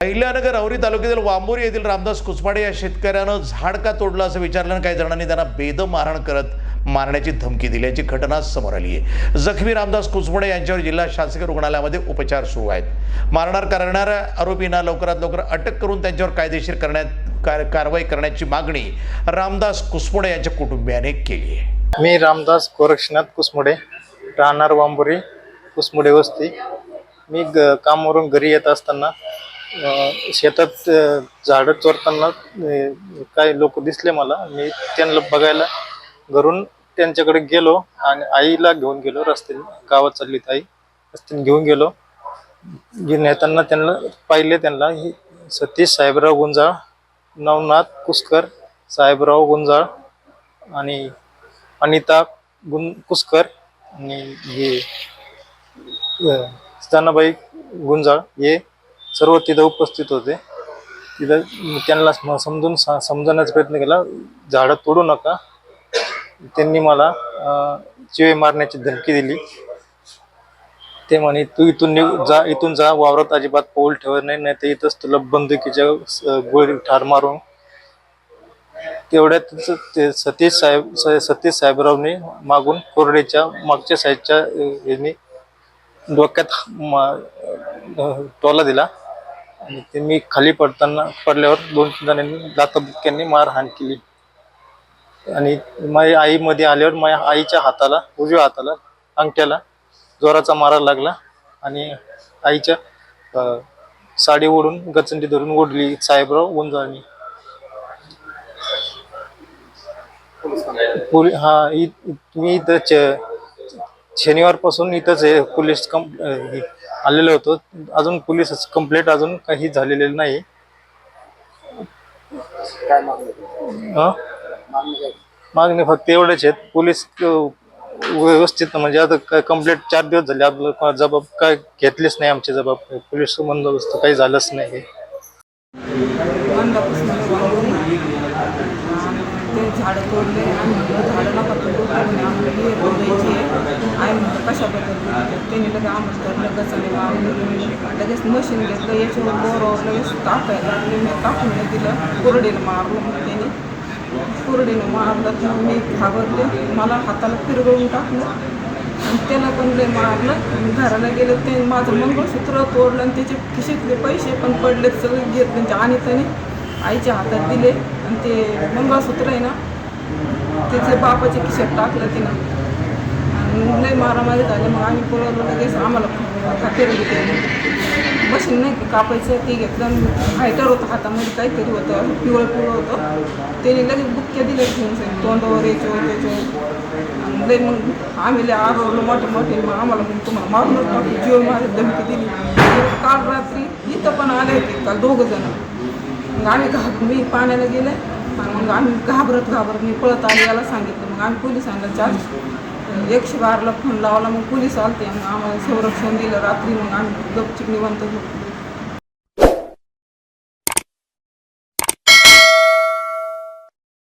अहिल्यानगर औरी तालुक्यातील वांबोरी येथील रामदास कुसमाडे या शेतकऱ्यानं झाड का तोडलं असं विचारल्यानं काही जणांनी त्यांना बेदम मारहाण करत मारण्याची धमकी दिल्याची घटना समोर आली आहे। जखमी रामदास कुसमाडे यांच्यावर जिल्हा शासकीय रुग्णालयामध्ये उपचार सुरू आहेत। मारहाण करणाऱ्या आरोपींना लवकरात लवकर अटक करून त्यांच्यावर कायदेशीर कारवाई करण्याची मागणी रामदास कुसमाडे यांच्या कुटुंबियाने केली आहे। मी रामदास गोरक्षनाथ कुसमाडे, राहणार वांबोरी, कुसमाडे वस्ती। मी कामावरून घरी येत असताना शेतात झाडं चोरताना काही लोक दिसले मला। मी त्यांना बघायला घरून त्यांच्याकडे गेलो आणि आईला घेऊन गेलो। रस्त्याने गावात चालली आई, रस्त्याने घेऊन गेलो। नेताना त्यांना पाहिले, त्यांना ही सतीश साहेबराव गुंजाळ, नवनाथ कुसकर, साहेबराव गुंजाळ आणि अनिता कुसकर आणि हे स्थानाबाई गुंजाळ हे सर्व तिथं उपस्थित होते। तिथं त्यांना समजवण्याचा प्रयत्न केला, झाडं तोडू नका। त्यांनी मला चिवे मारण्याची धमकी दिली। ते म्हणे, तू इथून जा, वावरात अजिबात पाऊल ठेवत नाही, तर इथंच तुला बंदुकीच्या गोळी ठार मारून। तेवढ्यात ते सतीश साहेबरावने मागून कोरडेच्या मागच्या साईडच्या यांनी डोक्यात टोला दिला आणि ते मी खाली पडल्यावर 2-3 जणांनी लाथाबुक्क्यांनी मारहाण केली। आणि माझ्या आई मध्ये आल्यावर माझ्या आईच्या हाताला, उजव्या हाताला, अंगठ्याला जोराचा मारा लागला आणि आईच्या साडी ओढून गचंडी धरून ओढली साहेबराव गुंजाळनी। मी इथं शनिवारपासून इथंच पोलीस आलेलो होतो। अजून पोलीस कंप्लेंट अजून काही झालेले नाही। मागणी फक्त एवढेच आहेत, पोलीस व्यवस्थित म्हणजे आता कंप्लेंट 4 दिवस झाले, आपलं जबाब काय घेतलेच नाही, आमचे जबाब पोलीस बंदोबस्त काही झालंच नाही। ते झाडं तोडले आणि झाडं नका तोडू, आई म्हणतो कशाबद्दल त्यांनी लगेच आम्हाला तर लगेच लगेच मशीन घेतलं, याच्यावर बोरावर लगेच टाकायला लागले। मी टाकून दिलं, कोरडीनं मारलं। मग त्यांनी कोरडीनं मारलं तर मी घाबरले, मला हाताला फिरवून टाकलं आणि त्याला पण लय मारलं। घराला गेलं, ते माझं मंगळसूत्र तोडलं आणि त्याचे खिशातले पैसे पण पडले, सगळे घेतले आणि त्याने आईच्या हातात दिले आणि ते मंगळसूत्र आहे ना, त्याचे बापाच्या खिशात टाकलं तिनं आणि लय मारामारी झाले। मग आम्ही पळवलं, लगेच आम्हाला खातेर घेते मशीन नाही कापायचं, ते घेतलं। फायटर होतं हातामध्ये, काहीतरी होतं पिवळं होतं, त्याने लगेच बुक्क्या दिल्या घेऊन तोंडावर याच्यावर त्याच्यावर। लय मग आम्ही लय आरवलं मोठे, मग आम्हाला मग तुम्हाला मारूनच टाकू, जीव मारे धमकी दिली। काल रात्री इथं पण आले होते, काल 2 जण। मग आम्ही मी पाण्याला गेले आणि मग आम्ही घाबरत मी पळत आले, याला सांगितलं। मग आम्ही पोलिसांना 112ला फोन लावला, मग पोलीस आलते, मग आम्हाला संरक्षण दिलं रात्री। मग आम्ही गपचिप निवांत होतो।